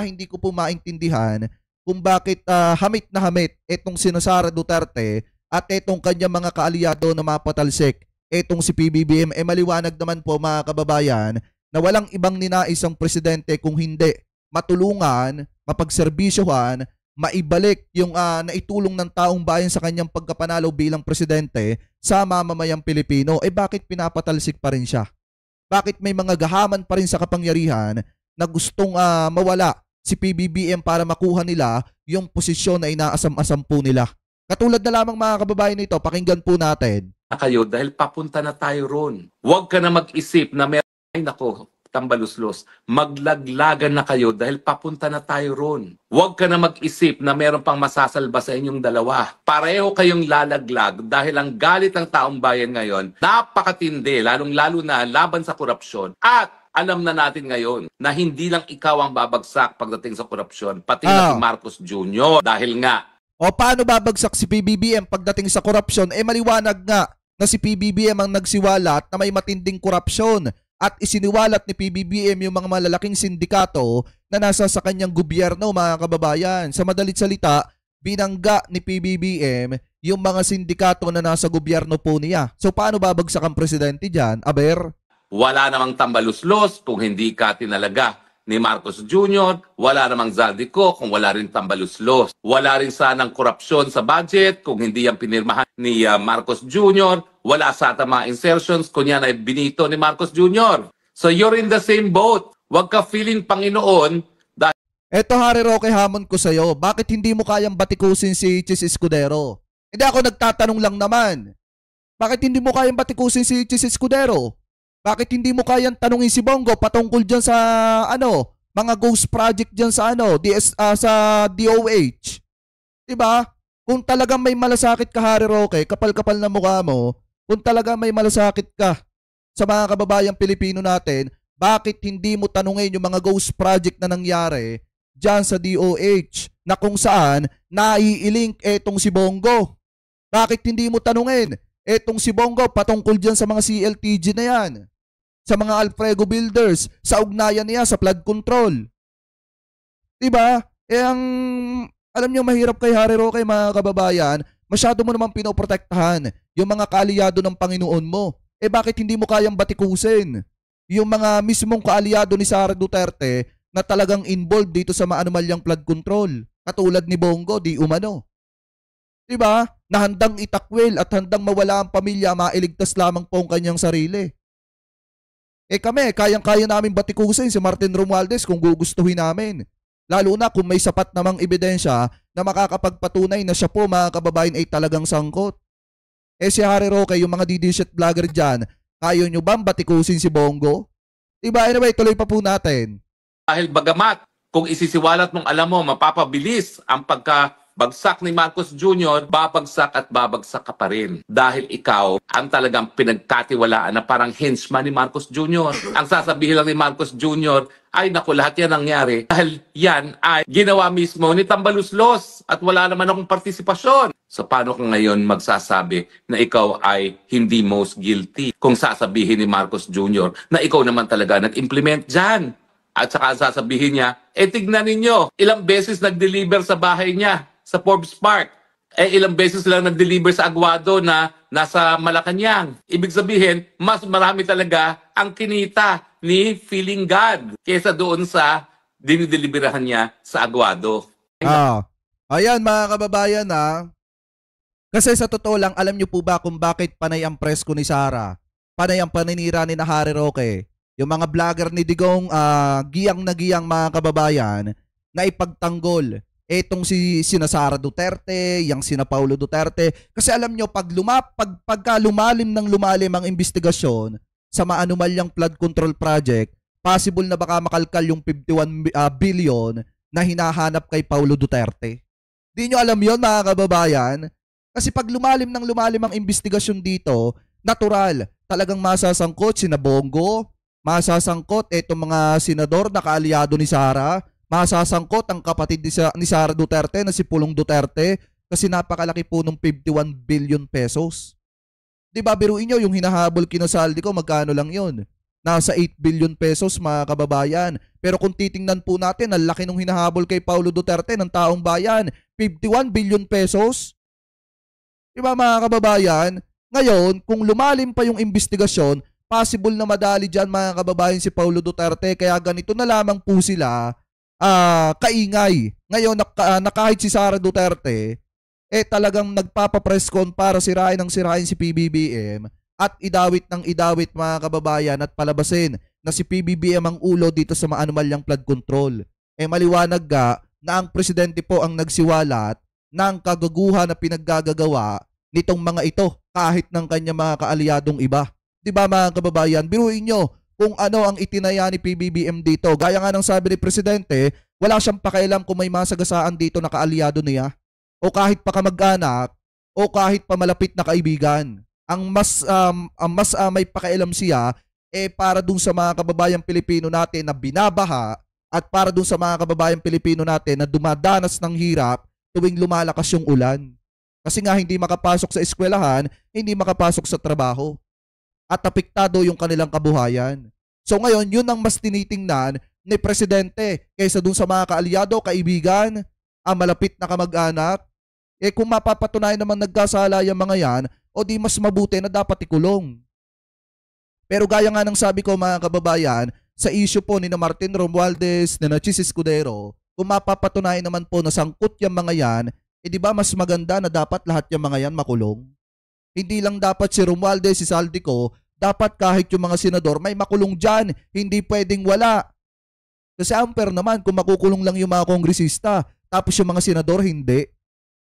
hindi ko po maintindihan kung bakit hamit na hamit itong si Sara Duterte at itong kanyang mga kaalyado na mapatalsik, itong si PBBM. Maliwanag naman po mga kababayan na walang ibang ninais ang presidente kung hindi matulungan, mapagserbisyohan, maibalik yung naitulong ng taong bayan sa kanyang pagkapanalo bilang presidente sa mamamayang Pilipino. Bakit pinapatalsik pa rin siya? Bakit may mga gahaman pa rin sa kapangyarihan na gustong mawala si PBBM para makuha nila yung posisyon na inaasam-asam po nila? Katulad na lamang mga kababayan nito, pakinggan po natin. Kayo dahil papunta na tayo ron. Huwag ka na mag-isip na ay nako, tambaluslos. Maglaglagan na kayo dahil papunta na tayo ron. Huwag ka na mag-isip na meron pang masasalba sa inyong dalawa. Pareho kayong lalaglag dahil ang galit ng taong bayan ngayon, napakatindi, lalong-lalo na laban sa korupsyon. At alam na natin ngayon na hindi lang ikaw ang babagsak pagdating sa korupsyon, pati na si Marcos Jr. Dahil nga, o paano babagsak si PBBM pagdating sa korupsyon? Maliwanag nga na si PBBM ang nagsiwalat na may matinding korupsyon at isiniwalat ni PBBM yung mga malalaking sindikato na nasa sa kanyang gobyerno, mga kababayan. Sa madalit salita, binangga ni PBBM yung mga sindikato na nasa gobyerno po niya. So paano babagsak ang presidente dyan, Aber? Wala namang tambaluslos kung hindi ka tinalaga ni Marcos Jr., wala namang Zaldico kung wala rin tambaluslos. Wala rin sanang korupsyon sa budget kung hindi yan pinirmahan ni Marcos Jr., wala sa mga insertions kung yan ay binito ni Marcos Jr. So you're in the same boat. Huwag ka feeling Panginoon dahil... Eto Harry Roque, hamon ko sa'yo, bakit hindi mo kayang batikusin si Chis Escudero? Hindi, ako nagtatanong lang naman. Bakit hindi mo kayang batikusin si Chis Escudero? Bakit hindi mo kayang tanungin si Bongo patungkol dyan sa mga ghost project dyan sa sa DOH? Diba? Kung talagang may malasakit ka, Harry Roque, kapal-kapal na mukha mo, kung talagang may malasakit ka sa mga kababayang Pilipino natin, bakit hindi mo tanungin yung mga ghost project na nangyari dyan sa DOH na kung saan naiilink etong si Bongo? Bakit hindi mo tanungin etong si Bongo patungkol dyan sa mga CLTG na yan? Sa mga Alfredo Builders, sa ugnayan niya sa flood control. Diba? Alam nyo, mahirap kay Harry Roque, mga kababayan, masyado mo naman pinoprotektahan yung mga kaalyado ng Panginoon mo. Bakit hindi mo kayang batikusin yung mga mismong kaalyado ni Sara Duterte na talagang involved dito sa maanumalyang flood control? Katulad ni Bongo, di umano. Diba? Na handang itakwil at handang mawala ang pamilya, mailigtas lamang po ang kanyang sarili. Kami, kayang-kaya namin batikusin si Martin Romualdez kung gugustuhin namin. Lalo na kung may sapat namang ebidensya na makakapagpatunay na siya po, mga kababayan, ay talagang sangkot. Si Harry Roque, yung mga DD-shit vlogger dyan, kaya nyo bang batikusin si Bongo? Diba? Anyway, tuloy pa po natin. Dahil bagamat, kung isisiwalat mong alam mo, mapapabilis ang pagkabagsak ni Marcos Jr., babagsak at babagsak ka pa rin. Dahil ikaw ang talagang pinagkatiwalaan na parang henchman ni Marcos Jr. Ang sasabihin lang ni Marcos Jr., ay naku, lahat yan nangyari. Dahil yan ay ginawa mismo ni Tambaluslos at wala naman akong partisipasyon. So paano ka ngayon magsasabi na ikaw ay hindi most guilty kung sasabihin ni Marcos Jr. na ikaw naman talaga nag-implement dyan? At saka sasabihin niya, tignan ninyo, ilang beses nag-deliver sa bahay niya sa Forbes Park. Ilang beses lang nag-deliver sa Aguado na nasa Malacanang. Ibig sabihin, mas marami talaga ang kinita ni Feeling God kesa doon sa dinideliberahan niya sa Aguado. Ayan mga kababayan kasi sa totoo lang, alam niyo po ba kung bakit panay ang presko ni Sara? Panay ang paninira ni Harry Roque? Yung mga vlogger ni Digong, giyang na giyang mga kababayan na ipagtanggol etong sina Sara Duterte, yang sina Paulo Duterte. Kasi alam nyo, pagka lumalim ng lumalim ang investigasyon sa maanumalyang flood control project, possible na baka makalkal yung 51 billion na hinahanap kay Paulo Duterte. Di nyo alam yon mga kababayan? Kasi pag lumalim ng lumalim ang investigasyon dito, natural, talagang masasangkot sina Bongo, masasangkot itong mga senador na kaalyado ni Sara, masasangkot ang kapatid ni Sara Duterte na si Pulong Duterte kasi napakalaki po ng 51 billion pesos. Diba, biruin nyo, yung hinahabol kina Saldico, magkano lang yun? nasa 8 billion pesos mga kababayan. Pero kung titingnan po natin, ang laki nung hinahabol kay Paulo Duterte ng taong bayan, 51 billion pesos. Diba mga kababayan? Ngayon, kung lumalim pa yung investigasyon, possible na madali dyan mga kababayan si Paulo Duterte. Kaya ganito na lamang po sila kaingay. Ngayon, na kahit si Sara Duterte, talagang nagpapapress con para sirain si PBBM at idawit ng idawit mga kababayan at palabasin na si PBBM ang ulo dito sa maanumalyang flood control. Maliwanag ga na ang presidente po ang nagsiwalat ng kagaguhan na pinaggagawa nitong mga ito kahit ng kanya mga kaalyadong iba. Diba mga kababayan, biruin nyo kung ano ang itinaya ni PBBM dito. Gaya nga ng sabi ni presidente, wala siyang pakialam kung may masagasaan dito na kaalyado niya o kahit pa kamag-anak o kahit pa malapit na kaibigan. Ang mas may pakialam siya para dun sa mga kababayang Pilipino natin na binabaha at para dun sa mga kababayang Pilipino natin na dumadanas ng hirap tuwing lumalakas yung ulan. Kasi nga hindi makapasok sa eskwelahan, hindi makapasok sa trabaho. At apektado yung kanilang kabuhayan. So ngayon, yun ang mas tinitingnan ni presidente kaysa dun sa mga kaalyado, kaibigan, ang malapit na kamag-anak. Kung mapapatunayan naman nagkasala yung mga yan, o di mas mabuti na dapat ikulong. Pero gaya nga ng sabi ko mga kababayan, sa issue po ni Martin Romualdez, ni Chis Escudero, kung mapapatunayan naman po na sangkot yung mga yan, di ba mas maganda na dapat lahat yung mga yan makulong? Hindi lang dapat si Romualdez, si Saldico, dapat kahit yung mga senador may makulong dyan. Hindi pwedeng wala. Kasi unfair naman kung makukulong lang yung mga kongresista, tapos yung mga senador hindi.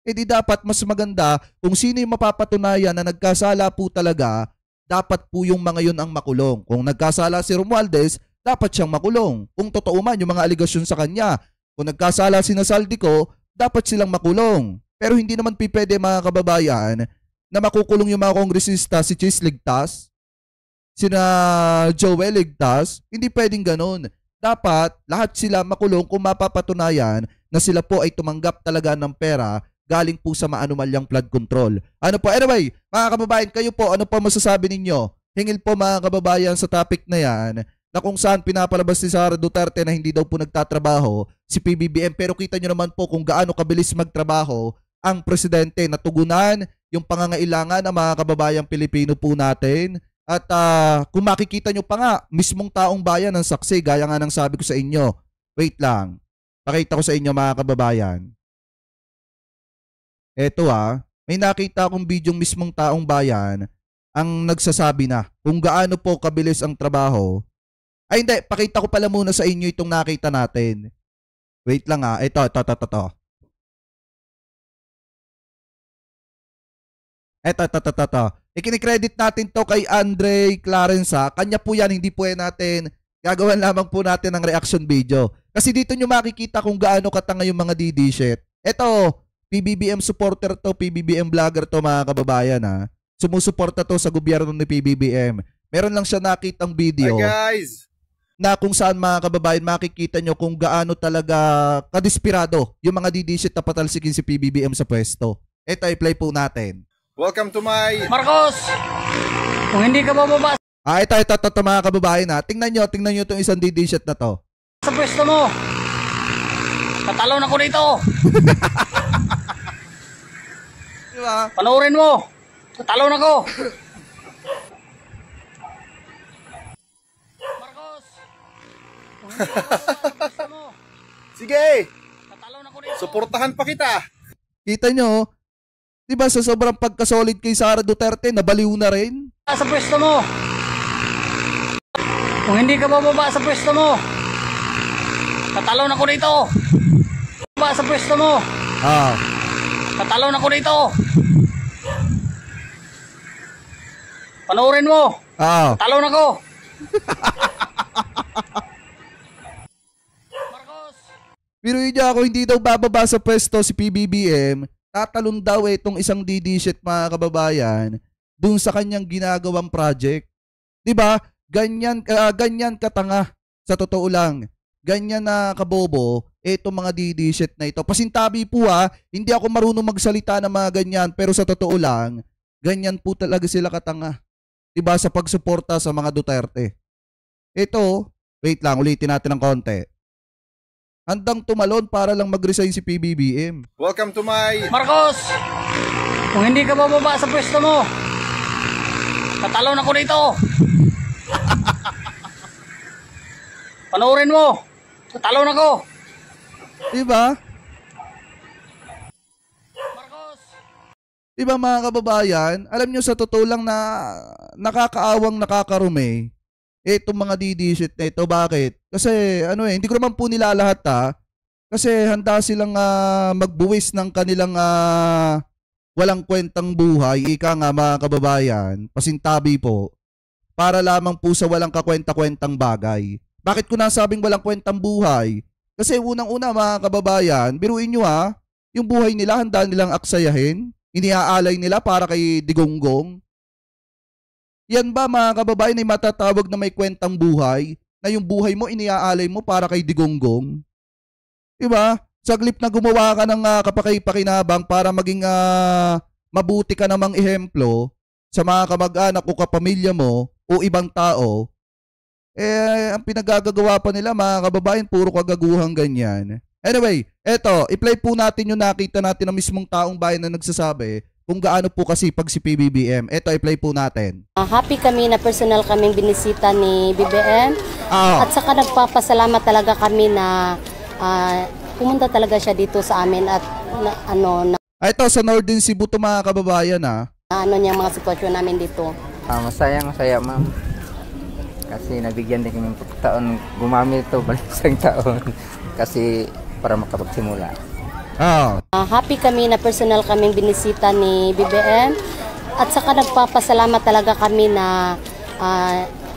Di dapat mas maganda kung sino yung mapapatunayan na nagkasala po talaga, dapat po yung mga yun ang makulong. Kung nagkasala si Romualdez, dapat siyang makulong. Kung totoo man yung mga aligasyon sa kanya. Kung nagkasala si Saldico, dapat silang makulong. Pero hindi naman pwede mga kababayan na makukulong yung mga kongresista, si Chis ligtas, sina Joel ligtas, hindi pwedeng ganun. Dapat lahat sila makulong kung mapapatunayan na sila po ay tumanggap talaga ng pera galing po sa maanumalyang flood control. Ano po? Anyway, mga kababayan, kayo po, ano po masasabi ninyo? Hingil po mga kababayan sa topic na yan, na kung saan pinapalabas ni Sara Duterte na hindi daw po nagtatrabaho si PBBM. Pero kita nyo naman po kung gaano kabilis magtrabaho ang presidente na tugunan yung pangangailangan ng mga kababayang Pilipino po natin. At kung makikita nyo pa nga, mismong taong bayan ang saksi, gaya nga ng sabi ko sa inyo. Wait lang, pakita ko sa inyo mga kababayan. Eto may nakita akong bidyong mismong taong bayan ang nagsasabi na kung gaano po kabilis ang trabaho. Ay hindi, pakita ko pala muna sa inyo itong nakita natin. Wait lang ito. Eto. Ikini-credit natin to kay Andre Clarence Kanya po yan, hindi po yan natin. Gagawan lamang po natin ng reaction video. Kasi dito nyo makikita kung gaano katanga yung mga DD shit. Eto, PBBM supporter to, PBBM vlogger to mga kababayan Sumusuporta to sa gobyerno ni PBBM. Meron lang siya nakitang video. Hi guys! Na kung saan mga kababayan makikita nyo kung gaano talaga kadesperado yung mga DD shit na patalsikin si PBBM sa pwesto. Eto, i-play po natin. Welcome to my... Marcos! Kung hindi ka bababa Ito mga kababayan Tingnan nyo itong isang DD shit na to. sa pwesto mo, tatalon ako dito. Diba? Panoorin mo, tatalon ako. Marcos! Kung hindi ka bababa sa pwesto mo, Sige! tatalon ako dito. Suportahan pa kita! Kita nyo, diba sa sobrang pagkasolid kay Sara Duterte, nabaliw na rin? Sa pwesto mo. Kung hindi ka bababa sa pwesto mo, tatalon ako dito. Bababa sa pwesto mo, tatalon ako dito. Panoorin mo, tatalon ako. Marcos! Biruin niyo ako, hindi daw bababa sa pwesto si PBBM. Tatalon daw itong isang DD shit mga kababayan dun sa kanyang ginagawang project. Diba? Ganyan katanga sa totoo lang. Ganyan na kabobo itong mga DD shit na ito. Pasintabi po hindi ako marunong magsalita ng mga ganyan, pero sa totoo lang, ganyan po talaga sila katanga. Diba? Sa pagsuporta sa mga Duterte. Ito, wait lang, ulitin natin ng konti. Handang tumalon para lang mag-resign si PBBM. Welcome to my... Marcos! Kung hindi ka bababa sa pwesto mo, tatalon ako dito. Panoorin mo. Tatalon ako. Diba? Marcos! Diba mga kababayan, alam nyo sa totoo lang na nakakaawang nakakarumi itong mga DD shit na ito. Bakit? Kasi hindi ko naman po nila lahat kasi handa silang magbuwis ng kanilang walang kwentang buhay, ika nga mga kababayan, pasintabi po, para lamang po sa walang kakwenta-kwentang bagay. Bakit ko nasabing walang kwentang buhay? Kasi unang-una mga kababayan, biruin nyo yung buhay nila handa nilang aksayahin, iniaalay nila para kay Digonggong. Yan ba mga kababayan ay matatawag na may kwentang buhay, na yung buhay mo iniaalay mo para kay Digonggong? Diba? Saglip na gumawa ka ng kapaki-pakinabang para maging mabuti ka namang ehemplo sa mga kamag-anak o kapamilya mo o ibang tao, ang pinagagagawa pa nila mga kababayan, puro kagaguhang ganyan. Anyway, eto, i-play po natin yung nakita natin ng mismong taong bayan na nagsasabi kung gaano po kasipag si PBBM. Eto, i-play po natin. Happy kami na personal kaming binisita ni BBM. At saka nagpapasalamat talaga kami na pumunta talaga siya dito sa amin at Ito, sa Northern Cebu to mga kababayan niya mga sitwasyon namin dito. Masaya ma'am. Kasi nabigyan din kami taon gumamit ito balik isang taon kasi para makapagsimula. Happy kami na personal kaming binisita ni BBM at saka nagpapasalamat talaga kami na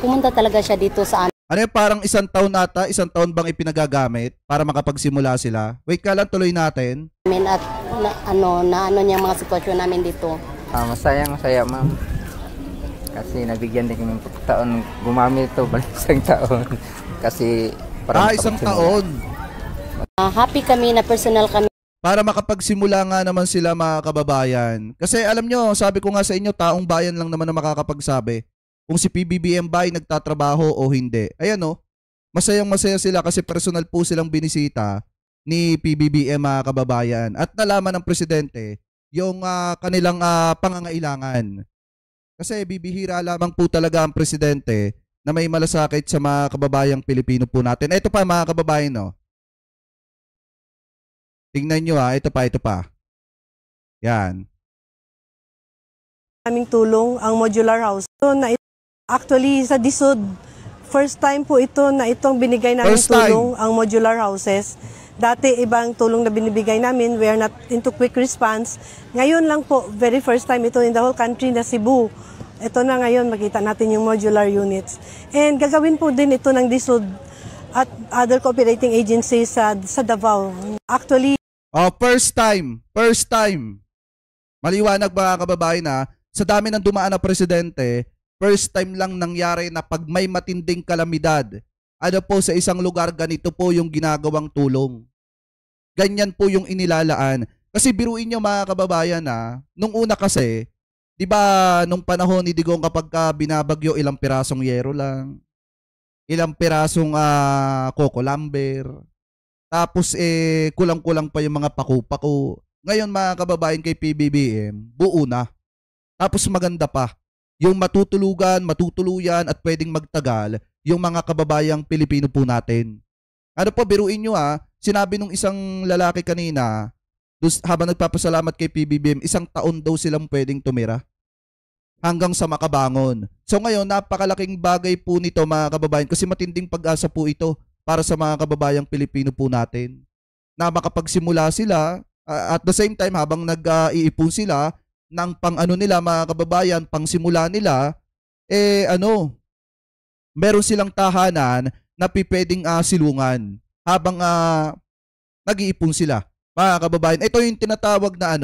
pumunta talaga siya dito sa amin. Ano yung parang isang taon isang taon bang ipinagagamit para makapagsimula sila? Wait ka lang, tuloy natin. At niya mga sitwasyon namin dito. Masaya ma'am. Kasi nabigyan din kami taon gumamit ito balik isang taon kasi para isang taon. Happy kami na personal kami. Para makapagsimula nga naman sila mga kababayan. Kasi alam nyo, sabi ko nga sa inyo, taong bayan lang naman na makakapagsabi kung si PBBM ba ay nagtatrabaho o hindi. Ayan masayang masaya sila kasi personal po silang binisita ni PBBM mga kababayan. At nalaman ng presidente yung kanilang pangangailangan. Kasi bibihira lamang po talaga ang presidente na may malasakit sa mga kababayang Pilipino po natin. Ito pa mga kababayan Tingnan nyo ito pa. Yan. Aming tulong ang modular house. Actually sa DSUD, first time po ito na itong binigay namin tulong ang modular houses. Dati ibang tulong na binibigay namin, we are not into quick response. Ngayon lang po, very first time ito in the whole country na Cebu. Ito na ngayon, makita natin yung modular units. And gagawin po din ito ng DSUD at other cooperating agencies sa Davao. Actually, first time. Maliwanag ba kababayan sa dami ng dumaan na presidente, first time lang nangyari na pag may matinding kalamidad, sa isang lugar, ganito po yung ginagawang tulong. Ganyan po yung inilalaan. Kasi biruin nyo mga kababayan nung una kasi, di ba nung panahon ni Digong kapag binabagyo, ilang pirasong yero lang, ilang pirasong coco lumber, tapos kulang-kulang pa yung mga paku-paku. Ngayon mga kababayan kay PBBM, buo na. Tapos maganda pa, yung matutuluyan at pwedeng magtagal yung mga kababayang Pilipino po natin. Biruin nyo sinabi nung isang lalaki kanina, habang nagpapasalamat kay PBBM, isang taon daw silang pwedeng tumira hanggang sa makabangon. So ngayon, napakalaking bagay po nito mga kababayan kasi matinding pag-asa po ito para sa mga kababayang Pilipino po natin na makapagsimula sila at the same time habang nag-iipon sila ng nila mga kababayan, pang simula nila, meron silang tahanan na pipwedeng silungan habang nag-iipon sila. Mga kababayan, ito yung tinatawag na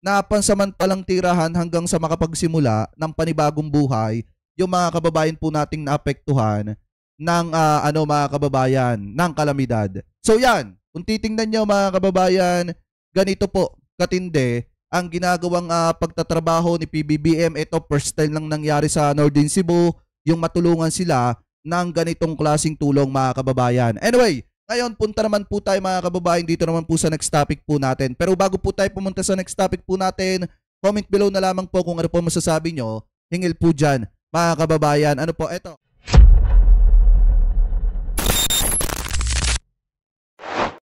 na pansamantalang tirahan hanggang sa makapagsimula ng panibagong buhay yung mga kababayan po nating naapektuhan ng mga kababayan, ng kalamidad. So yan, kung titingnan nyo mga kababayan, ganito po katindi ang ginagawang pagtatrabaho ni PBBM. Ito first time lang nangyari sa Northern Cebu, yung matulungan sila ng ganitong klaseng tulong mga kababayan. Anyway, ngayon punta naman po tayo mga kababayan dito naman po sa next topic po natin. Pero bago po tayo pumunta sa next topic po natin, comment below na lamang po kung ano po masasabi nyo. Hingil po dyan mga kababayan. Ano po, eto.